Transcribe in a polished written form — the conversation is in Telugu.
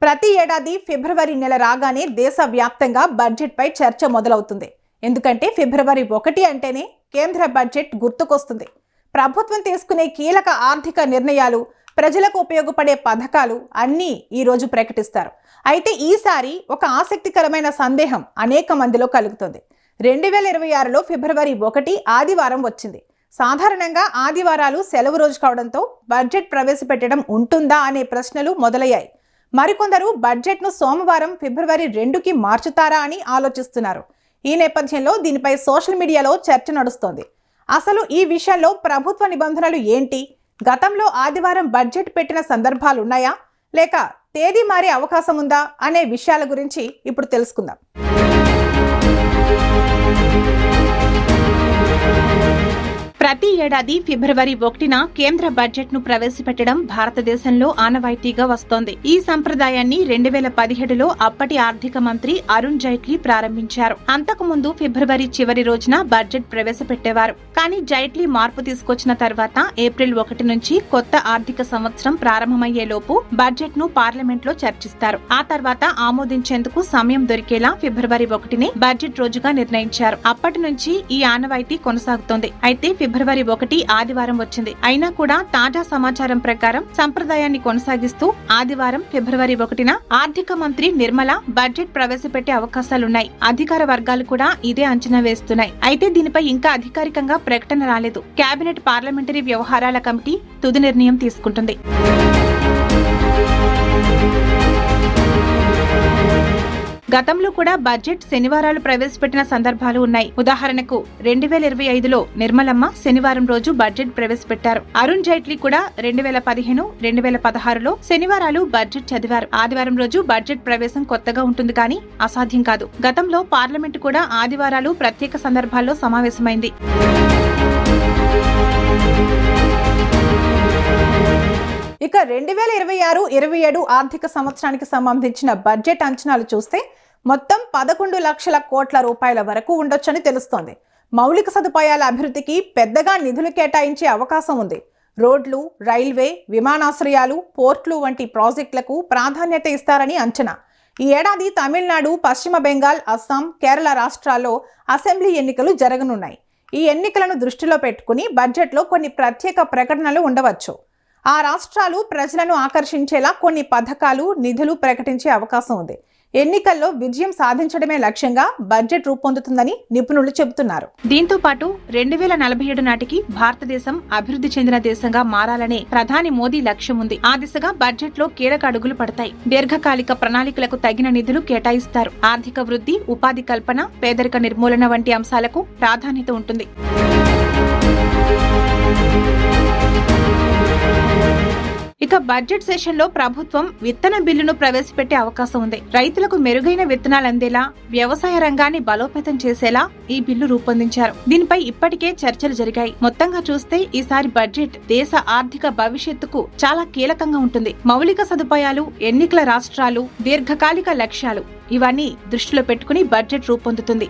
ప్రతి ఏడాది ఫిబ్రవరి నెల రాగానే దేశవ్యాప్తంగా బడ్జెట్పై చర్చ మొదలవుతుంది. ఎందుకంటే ఫిబ్రవరి 1 అంటేనే కేంద్ర బడ్జెట్ గుర్తుకొస్తుంది. ప్రభుత్వం తీసుకునే కీలక ఆర్థిక నిర్ణయాలు, ప్రజలకు ఉపయోగపడే పథకాలు అన్నీ ఈ రోజు ప్రకటిస్తారు. అయితే ఈసారి ఒక ఆసక్తికరమైన సందేహం అనేక మందిలో కలుగుతుంది. 2026లో ఫిబ్రవరి 1 ఆదివారం వచ్చింది. సాధారణంగా ఆదివారాలు సెలవు రోజు కావడంతో బడ్జెట్ ప్రవేశపెట్టడం ఉంటుందా అనే ప్రశ్నలు మొదలయ్యాయి. మరికొందరు బడ్జెట్ను సోమవారం ఫిబ్రవరి 2కి మార్చుతారా అని ఆలోచిస్తున్నారు. ఈ నేపథ్యంలో దీనిపై సోషల్ మీడియాలో చర్చ నడుస్తోంది. అసలు ఈ విషయంలో ప్రభుత్వ నిబంధనలు ఏంటి? గతంలో ఆదివారం బడ్జెట్ పెట్టిన సందర్భాలున్నాయా, లేక తేదీ మారే అవకాశం ఉందా అనే విషయాల గురించి ఇప్పుడు తెలుసుకుందాం. ప్రతి ఏడాది ఫిబ్రవరి 1న కేంద్ర బడ్జెట్ ను ప్రవేశపెట్టడం భారతదేశంలో ఆనవాయితీగా వస్తోంది. ఈ సంప్రదాయాన్ని 2017లో అప్పటి ఆర్థిక మంత్రి అరుణ్ జైట్లీ ప్రారంభించారు. అంతకుముందు ఫిబ్రవరి చివరి రోజున బడ్జెట్ ప్రవేశపెట్టేవారు. కానీ జైట్లీ మార్పు తీసుకొచ్చిన తర్వాత ఏప్రిల్ 1 నుంచి కొత్త ఆర్థిక సంవత్సరం ప్రారంభమయ్యేలోపు బడ్జెట్ ను పార్లమెంట్ లో చర్చిస్తారు. ఆ తర్వాత ఆమోదించేందుకు సమయం దొరికేలా ఫిబ్రవరి 1ని బడ్జెట్ రోజుగా నిర్ణయించారు. అప్పటి నుంచి ఈ ఆనవాయితీ కొనసాగుతోంది. అయితే ఫిబ్రవరి 1 ఆదివారం వచ్చింది. అయినా కూడా తాజా సమాచారం ప్రకారం సంప్రదాయాన్ని కొనసాగిస్తూ ఆదివారం ఫిబ్రవరి 1న ఆర్థిక మంత్రి నిర్మల బడ్జెట్ ప్రవేశపెట్టే అవకాశాలున్నాయి. అధికార వర్గాలు కూడా ఇదే అంచనా వేస్తున్నాయి. అయితే దీనిపై ఇంకా అధికారికంగా ప్రకటన రాలేదు. కేబినెట్ పార్లమెంటరీ వ్యవహారాల కమిటీ తుది నిర్ణయం తీసుకుంటుంది. గతంలో కూడా బడ్జెట్ శనివారాలు ప్రవేశపెట్టిన సందర్భాలు ఉన్నాయి. ఉదాహరణకు 2025లో నిర్మలమ్మ శనివారం రోజు బడ్జెట్ ప్రవేశపెట్టారు. అరుణ్ జైట్లీ కూడా 2015, 2016లో శనివారాలు బడ్జెట్ చదివారు. ఆదివారం రోజు బడ్జెట్ ప్రవేశం కొత్తగా ఉంటుంది కానీ అసాధ్యం కాదు. గతంలో పార్లమెంటు కూడా ఆదివారాలు ప్రత్యేక సందర్భాల్లో సమావేశమైంది. ఇక 2026-27 ఆర్థిక సంవత్సరానికి సంబంధించిన బడ్జెట్ అంచనాలు చూస్తే మొత్తం 11 లక్షల కోట్ల రూపాయల వరకు ఉండొచ్చని తెలుస్తోంది. మౌలిక సదుపాయాల అభివృద్ధికి పెద్దగా నిధులు కేటాయించే అవకాశం ఉంది. రోడ్లు, రైల్వే, విమానాశ్రయాలు, పోర్ట్లు వంటి ప్రాజెక్టులకు ప్రాధాన్యత ఇస్తారని అంచనా. ఈ ఏడాది తమిళనాడు, పశ్చిమ బెంగాల్, అస్సాం, కేరళ రాష్ట్రాల్లో అసెంబ్లీ ఎన్నికలు జరగనున్నాయి. ఈ ఎన్నికలను దృష్టిలో పెట్టుకుని బడ్జెట్లో కొన్ని ప్రత్యేక ప్రకటనలు ఉండవచ్చు. ఆ రాష్ట్రాలు ప్రజలను ఆకర్షించేలా కొన్ని పథకాలు, నిధులు ప్రకటించే అవకాశం ఉంది. ఎన్నికల్లో విజయం సాధించడమే లక్ష్యంగా బడ్జెట్ రూపొందుతుందని నిపుణులు చెబుతున్నారు. దీంతో పాటు 2047 నాటికి భారతదేశం అభివృద్ధి చెందిన దేశంగా మారాలనే ప్రధాని మోదీ లక్ష్యం ఉంది. ఆ దిశగా బడ్జెట్ లో కీలక అడుగులు పడతాయి. దీర్ఘకాలిక ప్రణాళికలకు తగిన నిధులు కేటాయిస్తారు. ఆర్థిక వృద్ధి, ఉపాధి కల్పన, పేదరిక నిర్మూలన వంటి అంశాలకు ప్రాధాన్యత ఉంటుంది. ఇక బడ్జెట్ సెషన్ లో ప్రభుత్వం విత్తన బిల్లును ప్రవేశపెట్టే అవకాశం ఉంది. రైతులకు మెరుగైన విత్తనాలు అందేలా, వ్యవసాయ రంగాన్ని బలోపేతం చేసేలా ఈ బిల్లు రూపొందించారు. దీనిపై ఇప్పటికే చర్చలు జరిగాయి. మొత్తంగా చూస్తే ఈసారి బడ్జెట్ దేశ ఆర్థిక భవిష్యత్తుకు చాలా కీలకంగా ఉంటుంది. మౌలిక సదుపాయాలు, ఎన్నికల రాష్ట్రాలు, దీర్ఘకాలిక లక్ష్యాలు ఇవన్నీ దృష్టిలో పెట్టుకుని బడ్జెట్ రూపొందుతుంది.